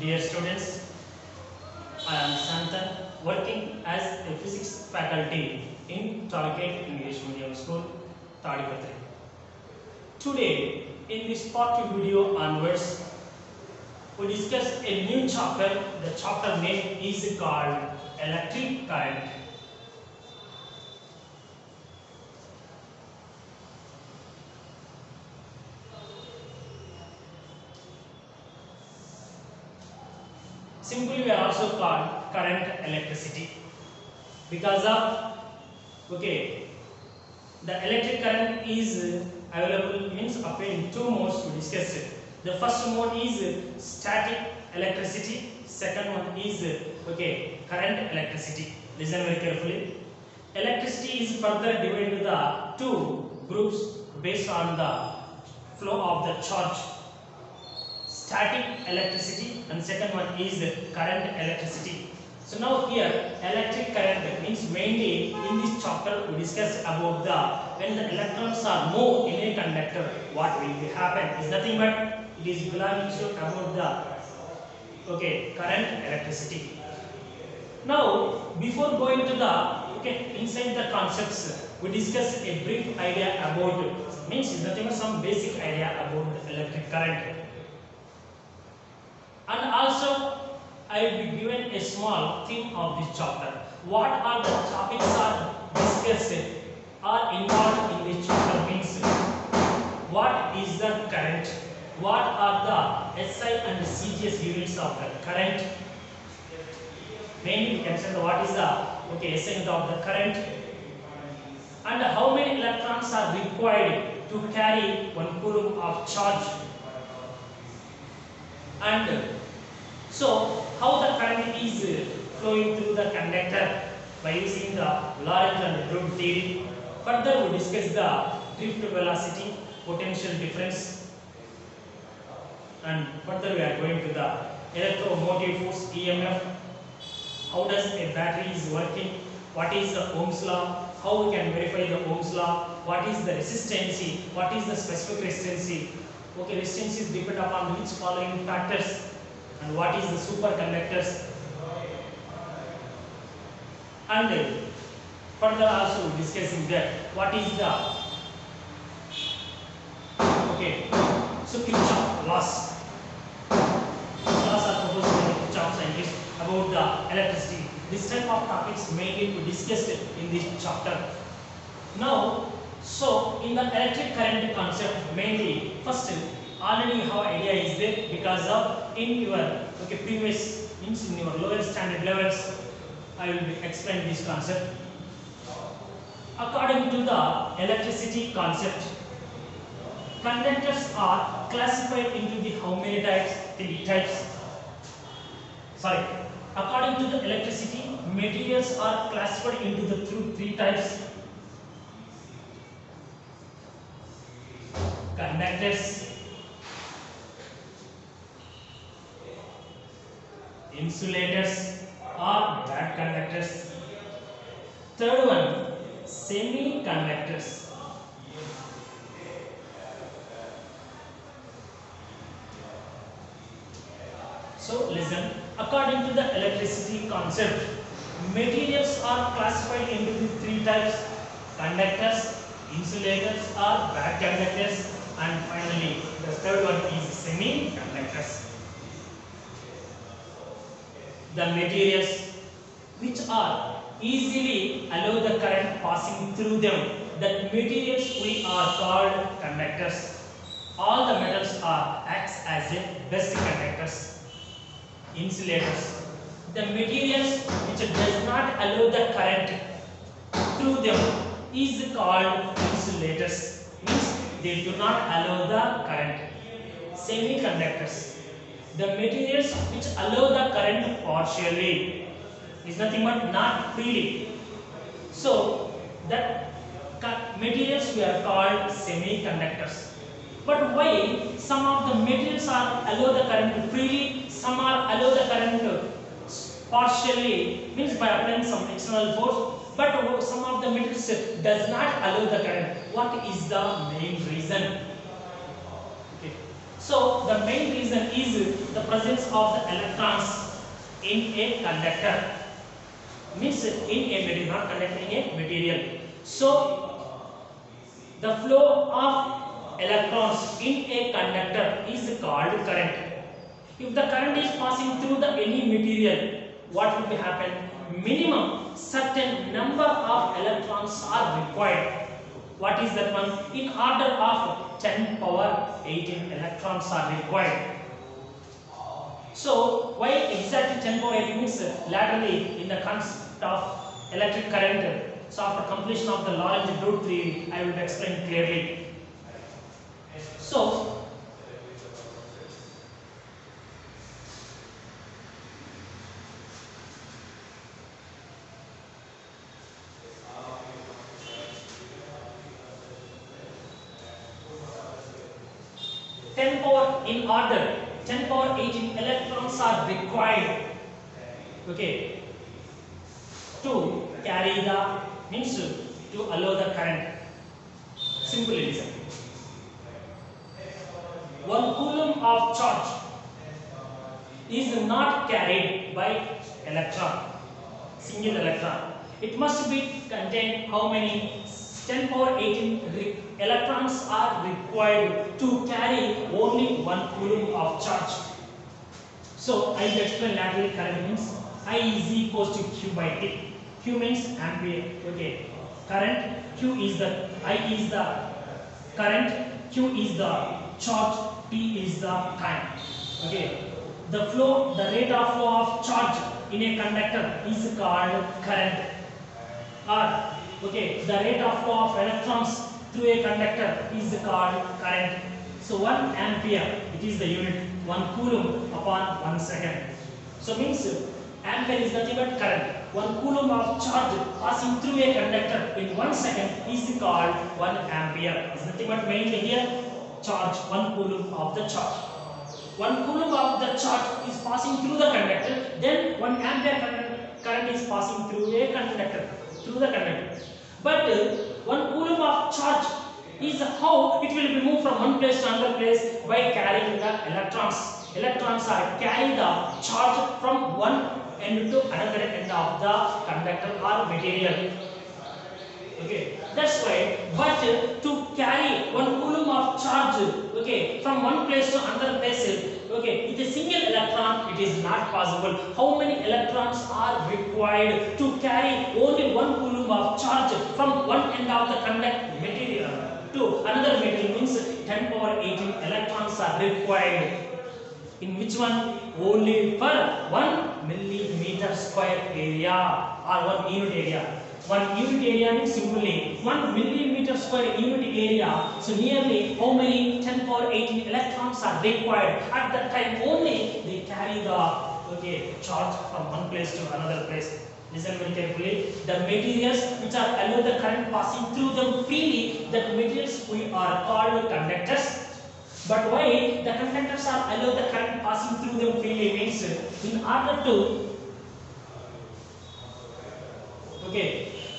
Dear students, I am Santan, working as a physics faculty in Target English Medium School, Tadipatri. Today, in this part 2 video onwards, we discuss a new chapter. The chapter name is called Electric Current. Simply, we are also called current electricity because of the electric current is available means appear in two modes to discuss it. The first mode is static electricity. Second one is current electricity. Listen very carefully. Electricity is further divided into the two groups based on the flow of the charge. Static electricity and second one is current electricity. So now here electric current means mainly in this chapter we discuss about the when the electrons are moved in a conductor, what will be happen is nothing but it is belonging to about the current electricity. Now before going to the inside the concepts, we discuss a brief idea about means is nothing but some basic idea about the electric current. And also, I will be given a small theme of this chapter. What are the topics are discussed or involved in this chapter means what is the current, what are the SI and CGS units of the current. Mainly we can say what is the SI unit of the current and how many electrons are required to carry 1 coulomb of charge. And so, how the current is flowing through the conductor by using the Lorentz and Drude theory. Further, we discuss the drift velocity, potential difference, and further we are going to the electromotive force (EMF). How does a battery is working? What is the Ohm's law? How we can verify the Ohm's law? What is the resistance? What is the specific resistance? Resistance is depend upon which following factors, and what is the superconductors, and further also discussing that what is the so Kirchhoff laws are proposed by the Kirchhoff scientists about the electricity. This type of topics mainly to discuss in this chapter. Now, so in the electric current concept, mainly first already you have idea is there because of in your previous in your lower standard levels I will be explain this concept. According to the electricity concept, conductors are classified into the how many types? 3 types. Sorry. According to the electricity, materials are classified into the 3 types. Conductors, insulators or bad conductors. Third one, semiconductors. So listen, according to the electricity concept, materials are classified into the 3 types: conductors, insulators or bad conductors, and finally the third one is semiconductors. The materials which are easily allow the current passing through them, that materials we are called conductors. All the metals are acts as a best conductors. Insulators, the materials which does not allow the current through them is called insulators, means they do not allow the current. Semiconductors, the materials which allow the current partially, is nothing but not freely. So that materials we are called semiconductors. But why some of the materials are allow the current freely, some are allow the current partially, means by applying some external force, but some of the materials does not allow the current. What is the main reason? So the main reason is the presence of the electrons in a conductor. Means in a material, not conductor, in a material. So the flow of electrons in a conductor is called current. If the current is passing through the any material, what will be happen? Minimum certain number of electrons are required. What is that one? In order of 10 power 18 electrons are required. So why exactly 10 power 18 means laterally in the concept of electric current. So after completion of the Lorentz root 3, I will explain clearly. So 10 power in order 10 power 18 electrons are required, okay, to carry the means to allow the current. Simply listen. 1 coulomb of charge is not carried by electron, single electron. It must be contained how many? 10 power 18 electrons are required to carry only 1 coulomb of charge. So I will explain laterally current means I is equals to Q by T. Q means ampere. Okay. Current, Q is the I is the current, Q is the charge, T is the time. Okay. The flow, the rate of flow of charge in a conductor is called current. Or okay, the rate of flow of electrons through a conductor is called current. So 1 ampere, it is the unit, 1 coulomb upon 1 second. So means ampere is nothing but current. 1 coulomb of charge passing through a conductor in 1 second is called 1 ampere. Is nothing but mainly here charge, 1 coulomb of the charge. 1 coulomb of the charge is passing through the conductor, then 1 ampere current is passing through a conductor, through the conductor. But 1 coulomb of charge is how it will be moved from one place to another place by carrying the electrons. Electrons are carrying the charge from one end to another end of the conductor or material. Okay, that's why. But to carry 1 coulomb of charge, okay, from one place to another place, okay, with a single electron, it is not possible. How many electrons are required to carry only 1 coulomb of charge from one end of the conductor material to another material? Means 10 power 18 electrons are required. In which one? Only for 1 millimeter square area or 1 unit area. 1 unit area means simply 1 millimeter square unit area. So nearly how many 10 power 18 electrons are required? At that time only they carry the charge from one place to another place. Listen very carefully. The materials which are allow the current passing through them freely, that materials we are called conductors. But why the conductors are allow the current passing through them freely means in order to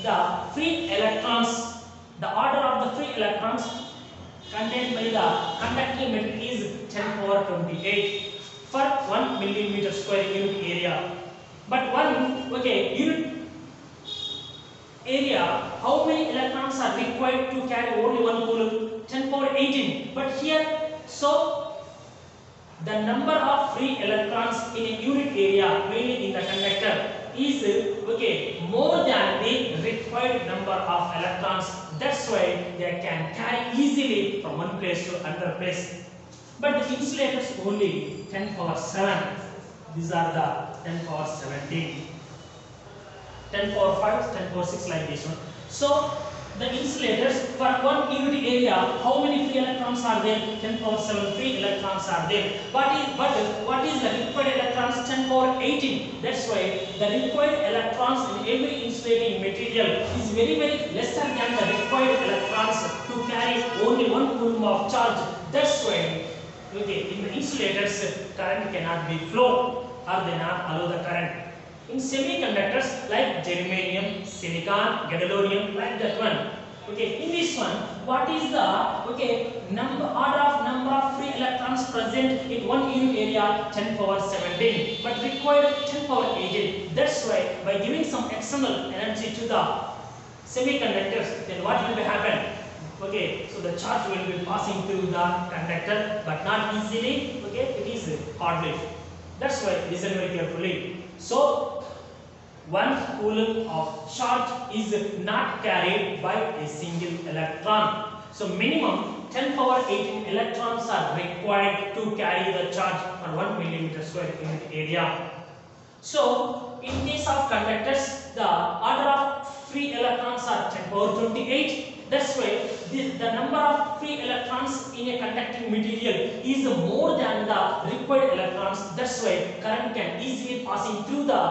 the free electrons, the order of the free electrons contained by the conducting material is 10 power 28 for 1 millimeter square unit area. But one unit area, how many electrons are required to carry only 1 coulomb? 10 power 18. But here, so the number of free electrons in a unit area, mainly in the conductor, is more than the required number of electrons. That's why they can carry easily from one place to another place. But the insulators only 10 power 7. These are the 10 power 17. 10 power 5, 10 power 6 like this one. So the insulators for 1 unit area, how many free electrons are there? 10 power 7 free electrons are there. But what is the required electrons? 10 power 18. That's why the required electrons in every insulating material is very lesser than the required electrons to carry only 1 coulomb of charge. That's why in the insulators current cannot be flow or they not allow the current. In semiconductors like germanium, silicon, gadolinium, like that one. In this one, what is the order of number of free electrons present in one unit area 10 power 17 but required 10 power 18. That's why by giving some external energy to the semiconductors, then what will be happen? Okay, so the charge will be passing through the conductor but not easily. Okay, it is hardly. That's why listen very carefully. So 1 coulomb of charge is not carried by a single electron. So minimum 10 power 18 electrons are required to carry the charge for 1 millimeter square unit area. So in case of conductors, the order of free electrons are 10 power 28. That's why the number of free electrons in a conducting material is more than the required electrons. That's why current can easily passing through the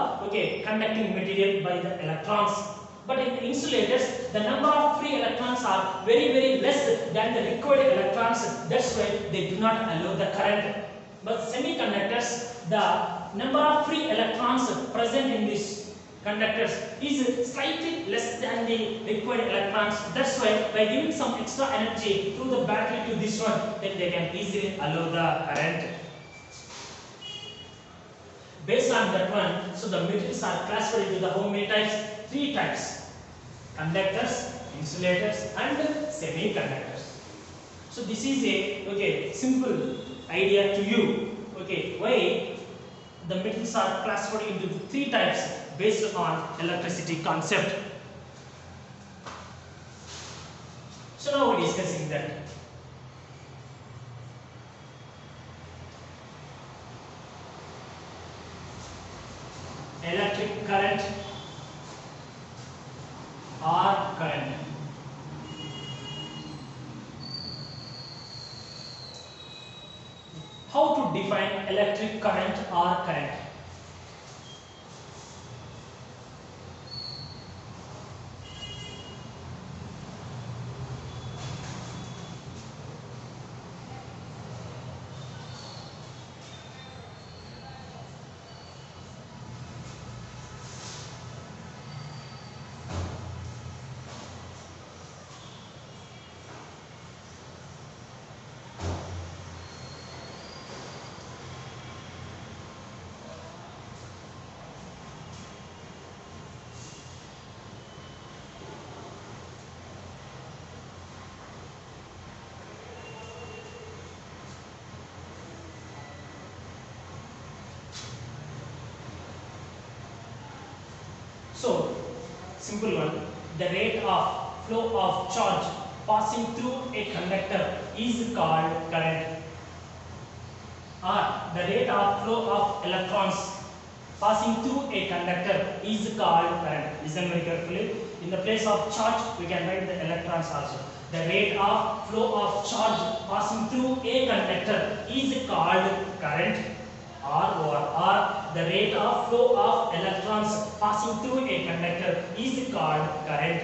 conducting material by the electrons. But in the insulators, the number of free electrons are very less than the required electrons. That's why they do not allow the current. But semiconductors, the number of free electrons present in these conductors is slightly less than the required electrons. That's why by giving some extra energy through the battery to this one, then they can easily allow the current. Based on that one, so the materials are classified into the how many types? 3 types: conductors, insulators, and semiconductors. So this is a simple idea to you. Why the metals are classified into 3 types based on electricity concept. So now we are discussing that. Electric current or current. How to define electric current or current? So, simple one, the rate of flow of charge passing through a conductor is called current, or the rate of flow of electrons passing through a conductor is called current. Listen very carefully. In the place of charge, we can write the electrons also. The rate of flow of charge passing through a conductor is called current, or the rate of flow of electrons passing through a conductor is called current.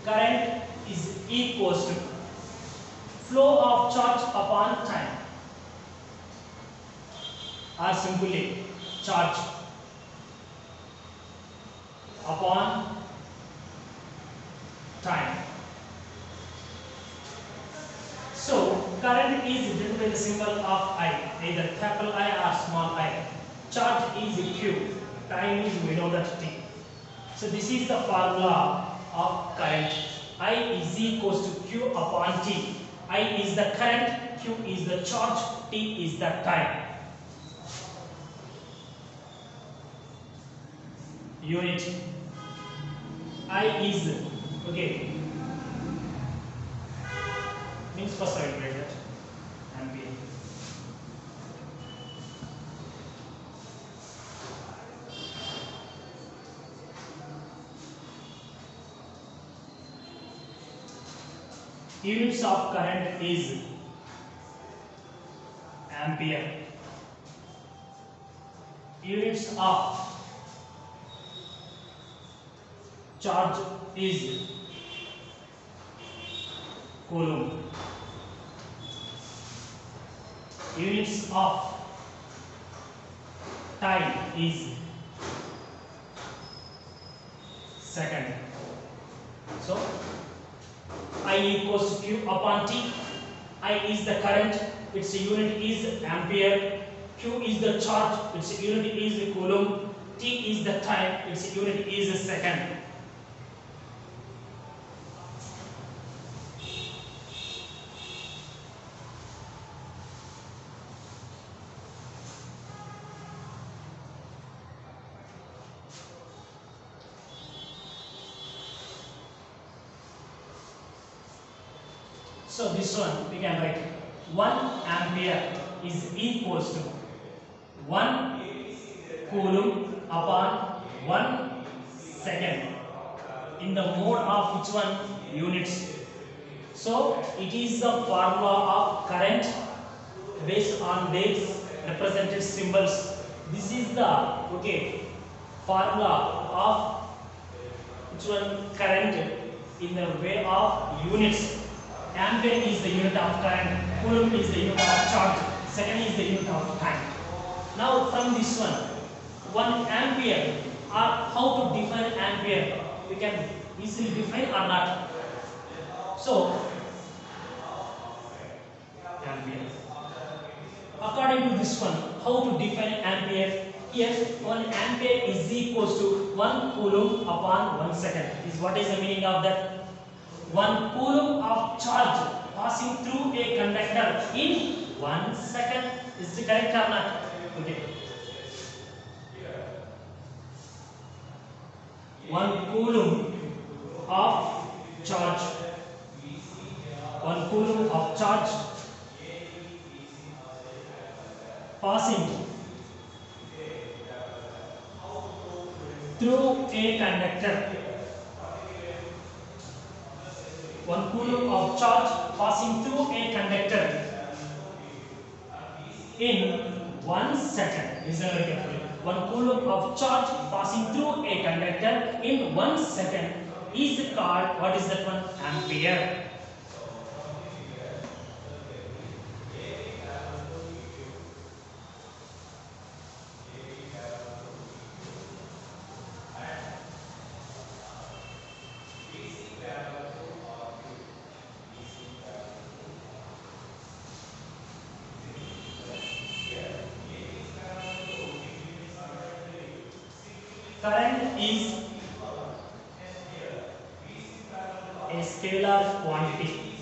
Current is equals to flow of charge upon time, or simply charge upon time. So current is written by the symbol of I, either capital I or small I. Charge is Q, time is, we know that T. So this is the formula of current. I is equals to Q upon T. I is the current, Q is the charge, T is the time. Unit. I is, means first I will write that, ampere. Units of current is ampere. Units of charge is coulomb. Units of time is second. So I equals to Q upon T. I is the current, its unit is ampere. Q is the charge, its unit is coulomb. T is the time, its unit is second. So this one we can write 1 ampere is equals to 1 coulomb upon 1 second in the mode of which one? Units. So it is the formula of current based on these represented symbols. This is the formula of which one? Current in the way of units. Ampere is the unit of current, coulomb is the unit of charge, second is the unit of time. Now from this one, 1 ampere, or how to define ampere? We can easily define or not. So ampere. According to this one, how to define ampere? Here 1 ampere is equals to 1 coulomb upon 1 second. What is the meaning of that? 1 coulomb of charge passing through a conductor in 1 second. Is it correct or not? Okay. 1 coulomb of charge. 1 coulomb of charge passing through a conductor. 1 coulomb of charge passing through a conductor in 1 second. Listen very carefully. 1 coulomb of charge passing through a conductor in 1 second is called, what is that one? Ampere. Current is a scalar quantity.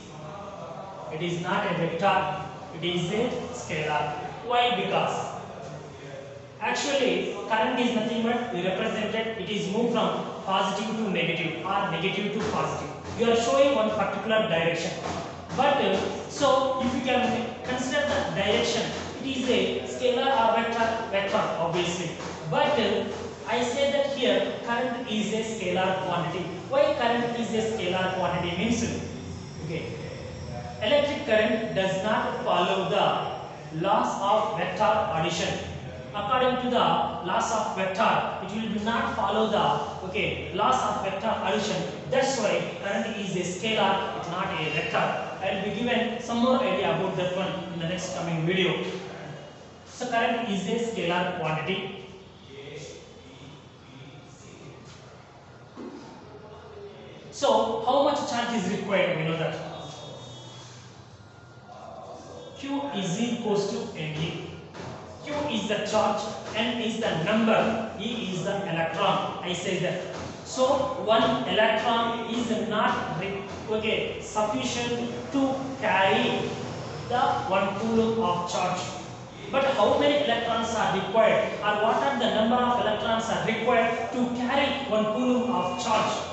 It is not a vector, it is a scalar. Why? Because actually current is nothing but represented, it is moved from positive to negative or negative to positive. You are showing one particular direction. But so if you can consider the direction, it is a scalar or vector obviously. But I say that here current is a scalar quantity. Why current is a scalar quantity means, electric current does not follow the laws of vector addition. According to the laws of vector, it will not follow the laws of vector addition. That's why current is a scalar, it's not a vector. I will be given some more idea about that one in the next coming video. So current is a scalar quantity. So how much charge is required? We know that Q is equals to Ne. Q is the charge, N is the number, E is the electron. I say that. So one electron is not sufficient to carry the 1 coulomb of charge. But how many electrons are required, or what are the number of electrons are required to carry 1 coulomb of charge?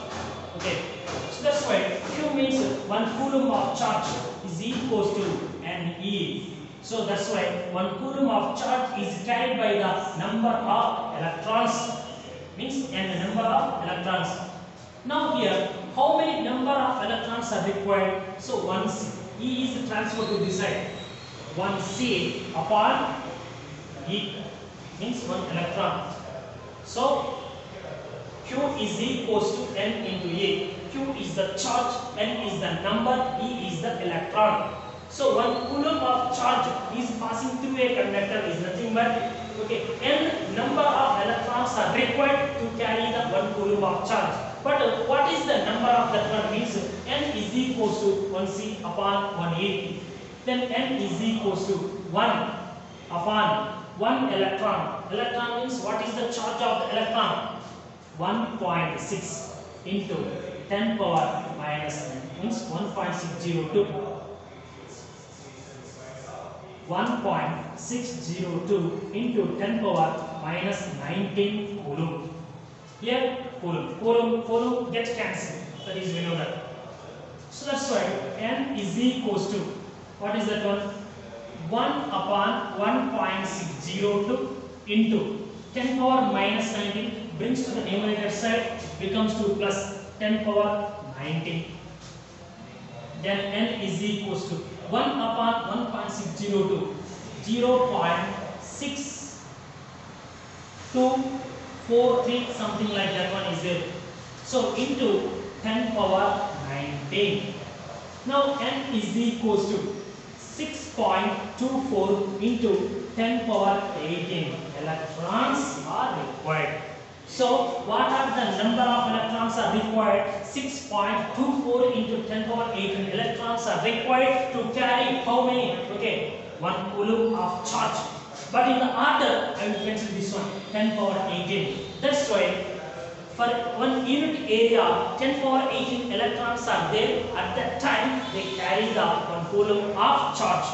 So that's why Q means 1 coulomb of charge is equals to Ne. So that's why 1 coulomb of charge is carried by the number of electrons, means n number of electrons. Now here, how many number of electrons are required? So 1C, E is transferred to this side. 1C upon E means 1 electron. So Q is equals to N into A. Q is is the charge, N is the number, E is the electron. So 1 coulomb of charge is passing through a conductor is nothing but N number of electrons are required to carry the 1 coulomb of charge. But what is the number of that one means N is equals to 1C upon 180. Then N is equals to 1 upon 1 electron. Electron means what is the charge of the electron? 1.6 into 10 power minus 9 means 1.602. 1.602 into 10 power minus 19 coulomb. Here coulomb gets cancelled. That is we know that. So that's why N is equals to what is that one? 1 upon 1.602 into 10 power minus 19 brings to the numerator side becomes to plus 10 power 19. Then N is equals to 1 upon 1.602 0.6243 something like that one is there. So into 10 power 19. Now N is equals to 6.24 into 10 power 18 electrons are required. So what are the number of electrons are required? 6.24 into 10 power 18 electrons are required to carry how many? 1 coulomb of charge. But in the order, I will cancel this one, 10 power 18. That's why for 1 unit area, 10 power 18 electrons are there. At that time, they carry the 1 coulomb of charge.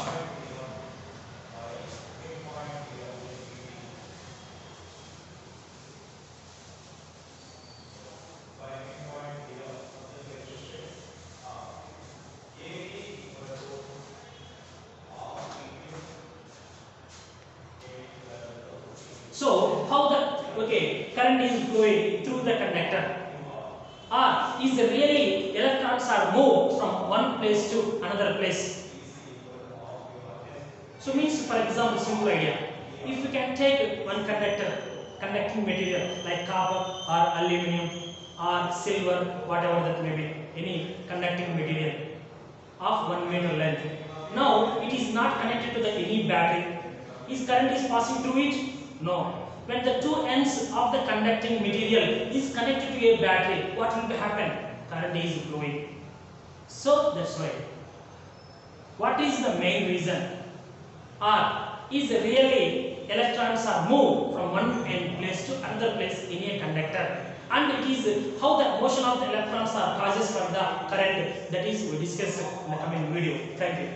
So how the current is flowing through the conductor? Or is really electrons are moved from one place to another place? So means for example simple idea. If you can take one conducting material like copper or aluminum or silver, whatever that may be, any conducting material of 1 meter length. Now it is not connected to the any battery. Is current is passing through it? No. When the two ends of the conducting material is connected to a battery, what will happen? Current is flowing. So that's why. What is the main reason? Or is really electrons are moved from one end place to another place in a conductor, and it is how the motion of the electrons are causes for the current, that is we discuss in the coming video. Thank you.